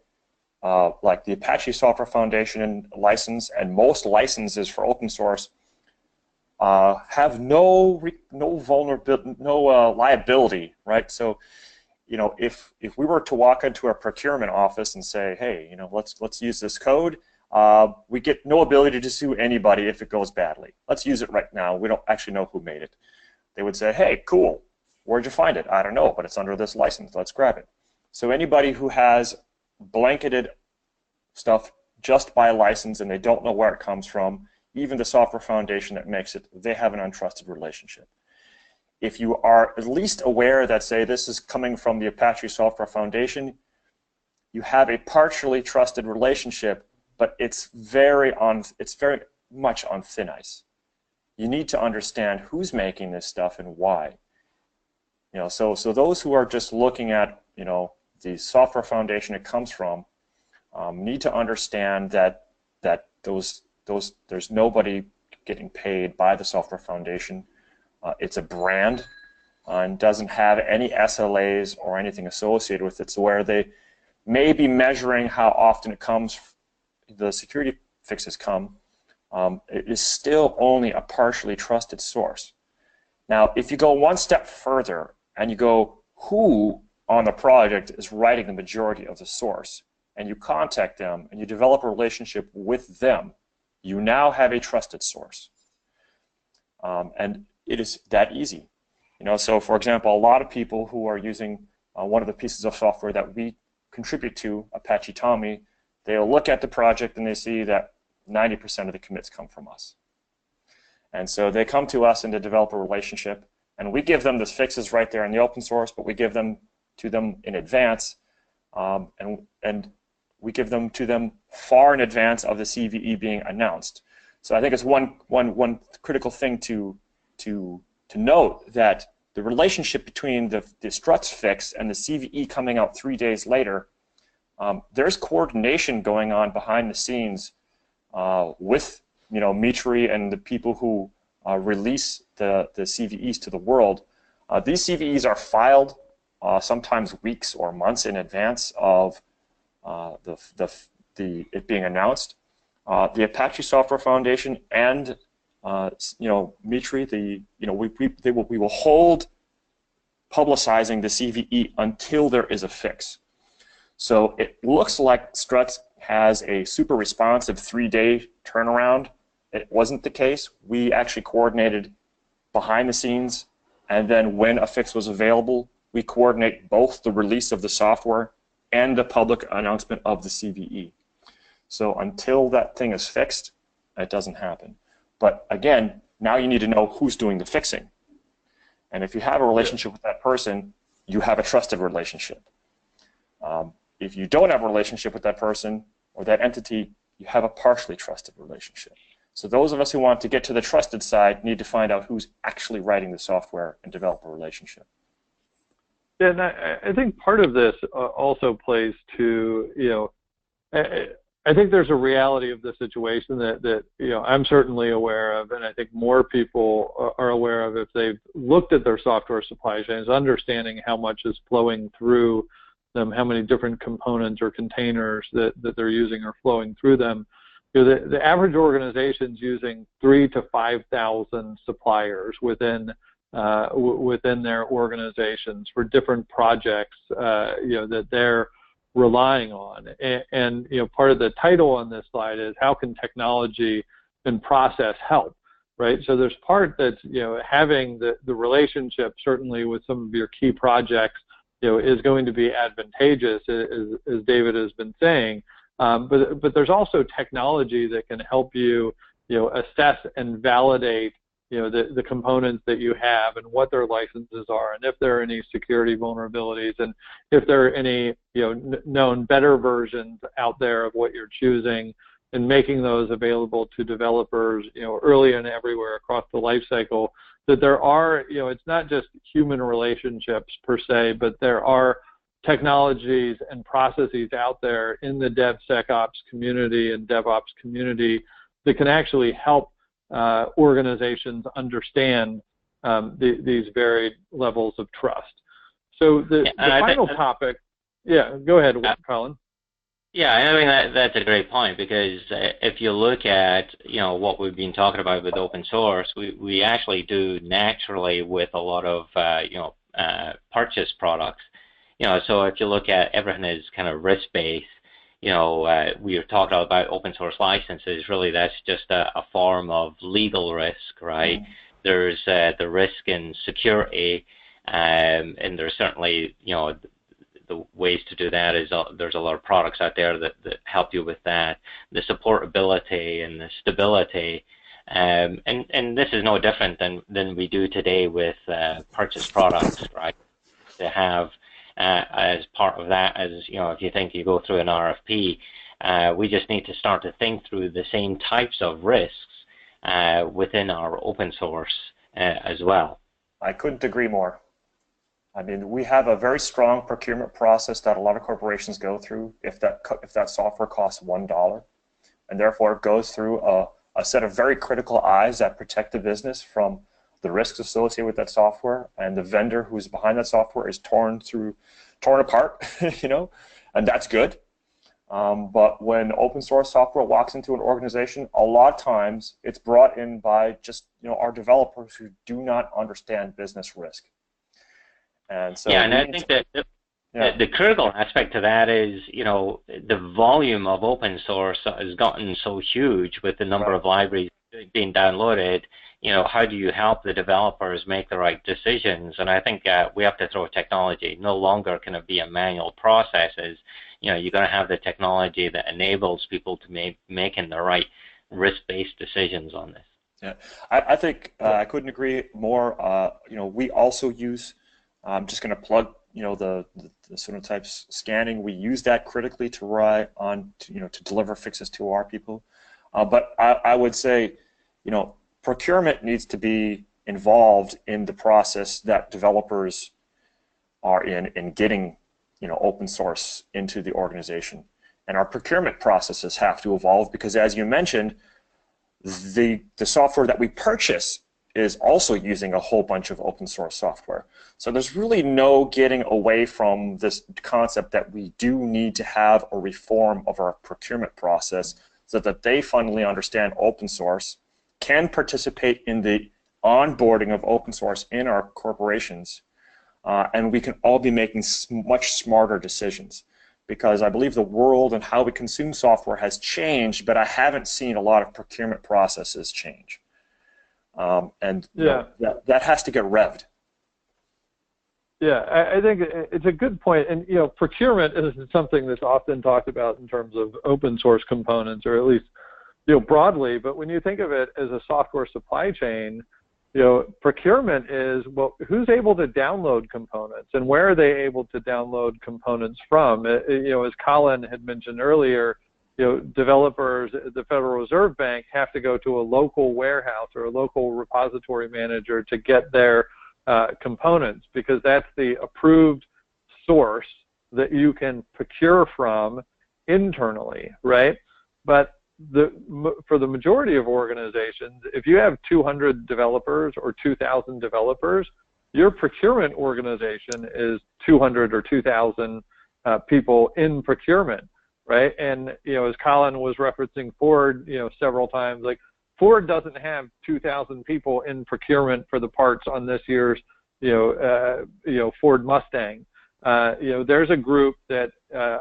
like the Apache Software Foundation license and most licenses for open source have no vulnerability, no liability, right? So, if we were to walk into a procurement office and say, hey, let's use this code, we get no ability to sue anybody if it goes badly. Let's use it right now. We don't actually know who made it. They would say, hey, cool. Where'd you find it? I don't know, but it's under this license. Let's grab it. So anybody who has blanketed stuff just by license and they don't know where it comes from, even the software foundation that makes it, they have an untrusted relationship. If you are at least aware that, say, this is coming from the Apache Software Foundation, you have a partially trusted relationship, but it's very much on thin ice. You need to understand who's making this stuff and why. So those who are just looking at, the software foundation it comes from, need to understand that there's nobody getting paid by the software foundation. It's a brand and doesn't have any SLAs or anything associated with it. So where they may be measuring how often it comes, the security fixes come, it is still only a partially trusted source. Now, if you go one step further and you go, who on the project is writing the majority of the source, and you contact them and you develop a relationship with them, you now have a trusted source. And it is that easy. So for example, a lot of people who are using one of the pieces of software that we contribute to, Apache Tomi, they'll look at the project and they see that 90% of the commits come from us. And so they come to us in the developer relationship, and we give them the fixes right there in the open source, but we give them to them in advance, and we give them to them far in advance of the CVE being announced. So I think it's one critical thing to note, that the relationship between the struts fix and the CVE coming out 3 days later, there's coordination going on behind the scenes with Mitri and the people who release the CVEs to the world. These CVEs are filed sometimes weeks or months in advance of it being announced. The Apache Software Foundation and Mitri, we will hold publicizing the CVE until there is a fix. So it looks like Struts has a super responsive 3-day turnaround. It wasn't the case. We actually coordinated behind the scenes, and then when a fix was available, we coordinate both the release of the software and the public announcement of the CVE. So until that thing is fixed, it doesn't happen. But again, now you need to know who's doing the fixing. And if you have a relationship with that person, you have a trusted relationship. If you don't have a relationship with that person or that entity, you have a partially trusted relationship. So those of us who want to get to the trusted side need to find out who's actually writing the software and develop a relationship. Yeah, and I think part of this also plays to, you know, I think there's a reality of the situation that you know, I'm certainly aware of, and I think more people are aware of if they've looked at their software supply chains, understanding how much is flowing through them, how many different components or containers that they're using are flowing through them. You know, the average organization's using 3,000 to 5,000 suppliers within their organizations for different projects, you know, that they're relying on. And you know, part of the title on this slide is how can technology and process help, right? So there's part that's, you know, having the relationship certainly with some of your key projects, you know, is going to be advantageous, as David has been saying. But there's also technology that can help you, you know, assess and validate, you know, the components that you have and what their licenses are, and if there are any security vulnerabilities, and if there are any, you know, known better versions out there of what you're choosing, and making those available to developers, you know, early and everywhere across the life cycle. That there are, you know, it's not just human relationships per se, but there are technologies and processes out there in the DevSecOps community and DevOps community that can actually help organizations understand these varied levels of trust. So the final topic, yeah, go ahead, Colin. Yeah, I think that's a great point, because if you look at, you know, what we've been talking about with open source, we actually do naturally with a lot of you know, purchase products. You know, so if you look at everything is kind of risk-based, you know, we are talking about open source licenses. Really, that's just a form of legal risk, right? Mm-hmm. There's the risk in security, and there's certainly, you know, the ways to do that is there's a lot of products out there that help you with that, the supportability and the stability, and this is no different than we do today with purchase products, right? To have as part of that, as you know, if you think you go through an RFP, we just need to start to think through the same types of risks within our open source as well. I couldn't agree more. I mean, we have a very strong procurement process that a lot of corporations go through if that software costs $1, and therefore it goes through a set of very critical eyes that protect the business from the risks associated with that software, and the vendor who's behind that software is torn apart, you know, and that's good. But when open source software walks into an organization, a lot of times it's brought in by just, you know, our developers who do not understand business risk. And so, yeah, and I think that the critical aspect to that is, you know, the volume of open source has gotten so huge with the number of libraries being downloaded. You know, how do you help the developers make the right decisions? And I think we have to throw technology. No longer can it be a manual processes. You know, you're going to have the technology that enables people to making the right risk-based decisions on this. Yeah, I think I couldn't agree more. You know, we also use. I'm just going to plug, you know, the Sonotypes scanning. We use that critically to rely on, you know, to deliver fixes to our people. But I would say, you know, procurement needs to be involved in the process that developers are in getting, you know, open source into the organization. And our procurement processes have to evolve because, as you mentioned, the software that we purchase is also using a whole bunch of open source software. So there's really no getting away from this concept that we do need to have a reform of our procurement process so that they finally understand open source, can participate in the onboarding of open source in our corporations, and we can all be making much smarter decisions. because I believe the world and how we consume software has changed, but I haven't seen a lot of procurement processes change. And that has to get revved. Yeah, I think it's a good point. And, procurement is something that's often talked about in terms of open source components, or at least, broadly. But when you think of it as a software supply chain, procurement is, well, who's able to download components and where are they able to download components from? As Colin had mentioned earlier, developers at the Federal Reserve Bank have to go to a local warehouse or a local repository manager to get their components, because that's the approved source that you can procure from internally, right? But for the majority of organizations, if you have 200 developers or 2,000 developers, your procurement organization is 200 or 2,000 people in procurement, right? And as Colin was referencing Ford, several times, like Ford doesn't have 2,000 people in procurement for the parts on this year's, Ford Mustang. There's a group that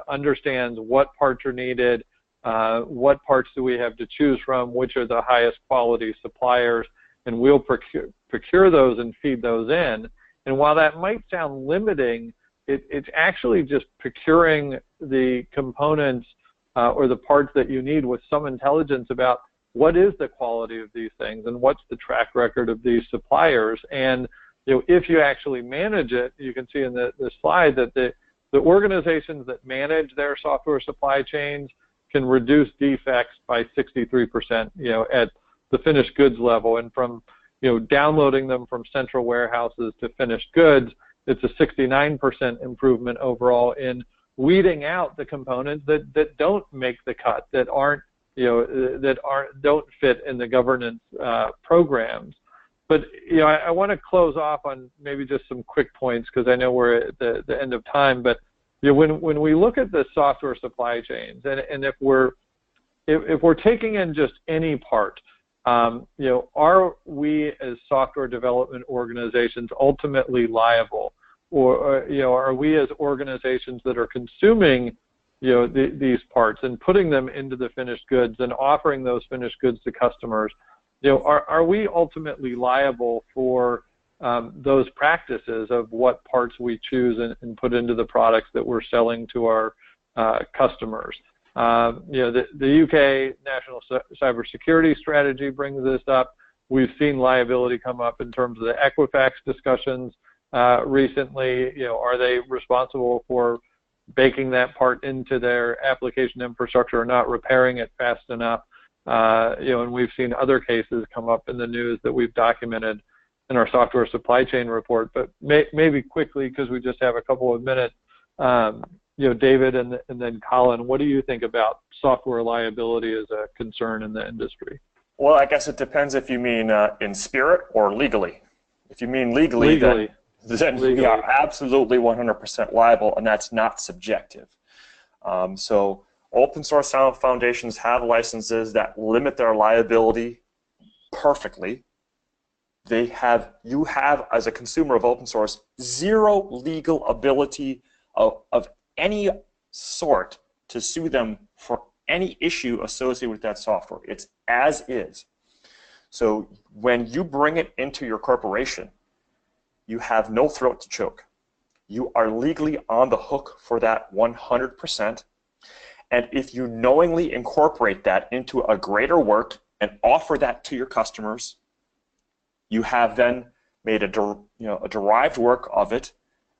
understands what parts are needed, what parts do we have to choose from, which are the highest quality suppliers, and we'll procure those and feed those in. And while that might sound limiting, it's actually just procuring the components or the parts that you need with some intelligence about what is the quality of these things and what's the track record of these suppliers. And if you actually manage it, you can see in the slide that the organizations that manage their software supply chains can reduce defects by 63%, at the finished goods level. And from, downloading them from central warehouses to finished goods, it's a 69% improvement overall in weeding out the components that don't make the cut, that aren't, don't fit in the governance programs. But I want to close off on maybe just some quick points, because I know we're at the end of time. But when we look at the software supply chains, and if we're taking in just any part, are we as software development organizations ultimately liable, or are we as organizations that are consuming these parts and putting them into the finished goods and offering those finished goods to customers? Are we ultimately liable for those practices of what parts we choose and put into the products that we're selling to our customers? The UK National Cybersecurity Strategy brings this up. We've seen liability come up in terms of the Equifax discussions recently. Are they responsible for baking that part into their application infrastructure or not repairing it fast enough? And we've seen other cases come up in the news that we've documented in our software supply chain report. But maybe quickly, because we just have a couple of minutes, David and then Colin, what do you think about software liability as a concern in the industry? Well, I guess it depends if you mean in spirit or legally. If you mean legally. Then we are absolutely 100% liable, and that's not subjective. So open source foundations have licenses that limit their liability perfectly. You have, as a consumer of open source, zero legal ability of any sort to sue them for any issue associated with that software. It's as is. So when you bring it into your corporation, you have no throat to choke. You are legally on the hook for that 100%. And if you knowingly incorporate that into a greater work and offer that to your customers, you have then made a derived work of it,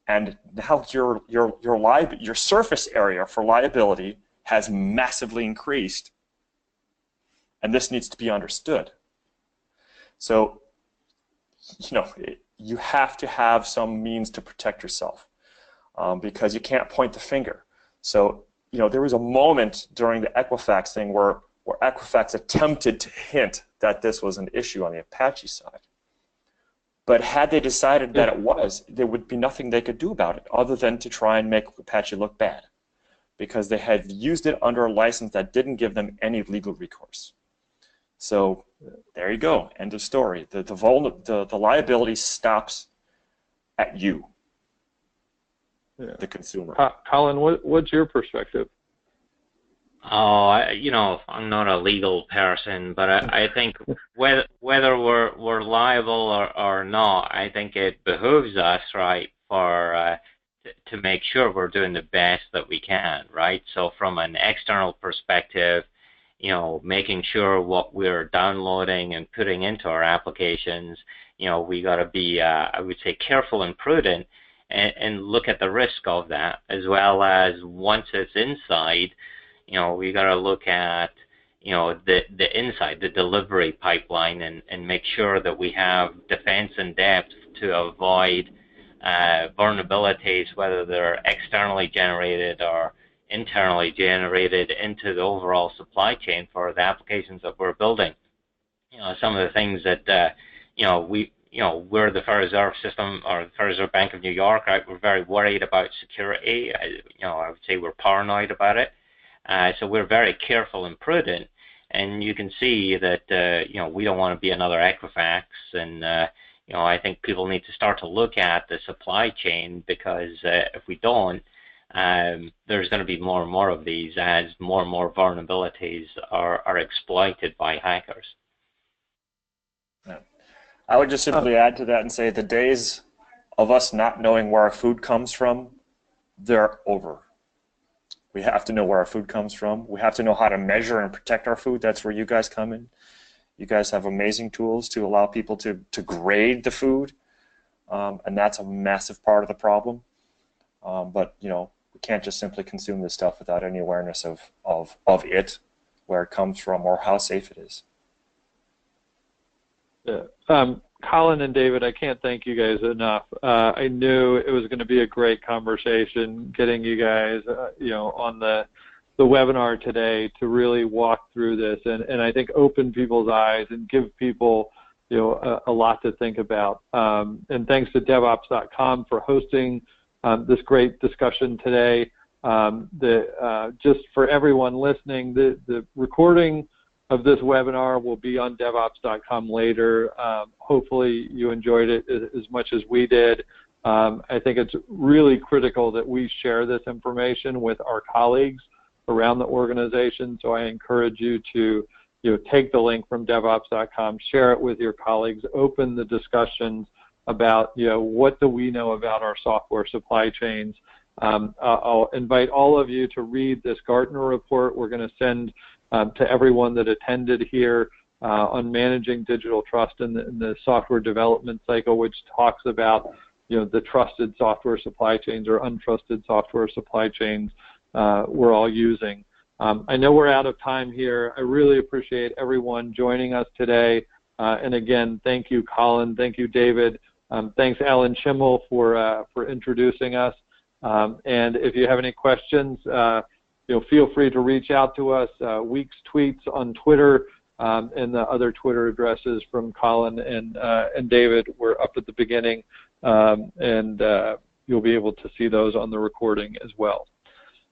and now your surface area for liability has massively increased, and this needs to be understood. So, you have to have some means to protect yourself, because you can't point the finger. So, there was a moment during the Equifax thing where Equifax attempted to hint that this was an issue on the Apache side. But had they decided that it was, there would be nothing they could do about it other than to try and make Apache look bad, because they had used it under a license that didn't give them any legal recourse. So there you go, end of story. The liability stops at you. the consumer. Colin, what's your perspective? Oh, I'm not a legal person, but I think whether we're liable or not, I think it behooves us, right, for to make sure we're doing the best that we can, right? So from an external perspective, making sure what we're downloading and putting into our applications, we got to be, I would say, careful and prudent and look at the risk of that, as well as once it's inside, we got to look at, the inside, the delivery pipeline, and make sure that we have defense in depth to avoid vulnerabilities, whether they're externally generated or internally generated into the overall supply chain for the applications that we're building. Some of the things that, we're the Federal Reserve System or the Federal Reserve Bank of New York, right? We're very worried about security. I would say we're paranoid about it. So we're very careful and prudent. And you can see that, we don't want to be another Equifax. And, I think people need to start to look at the supply chain, because if we don't, there's going to be more and more of these as more and more vulnerabilities are exploited by hackers. Yeah. I would just simply add to that and say the days of us not knowing where our food comes from, they're over. We have to know where our food comes from. We have to know how to measure and protect our food. That's where you guys come in. You guys have amazing tools to allow people to grade the food, and that's a massive part of the problem. But we can't just simply consume this stuff without any awareness of it, where it comes from, or how safe it is. Yeah. Colin and David, I can't thank you guys enough. I knew it was going to be a great conversation getting you guys, on the webinar today to really walk through this and I think open people's eyes and give people, a lot to think about. And thanks to DevOps.com for hosting this great discussion today. Just for everyone listening, the recording of this webinar will be on DevOps.com later. Hopefully you enjoyed it as much as we did. I think it's really critical that we share this information with our colleagues around the organization, so I encourage you to take the link from DevOps.com, share it with your colleagues, open the discussions about what do we know about our software supply chains. I'll invite all of you to read this Gartner report we're going to send to everyone that attended here on managing digital trust in the software development cycle, which talks about the trusted software supply chains or untrusted software supply chains we're all using. I know we're out of time here. I really appreciate everyone joining us today. And again, thank you, Colin. Thank you, David. Thanks, Alan Schimmel, for introducing us. And if you have any questions, feel free to reach out to us. Week's tweets on Twitter and the other Twitter addresses from Colin and David were up at the beginning, and you'll be able to see those on the recording as well.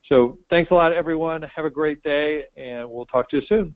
So thanks a lot, everyone. Have a great day, and we'll talk to you soon.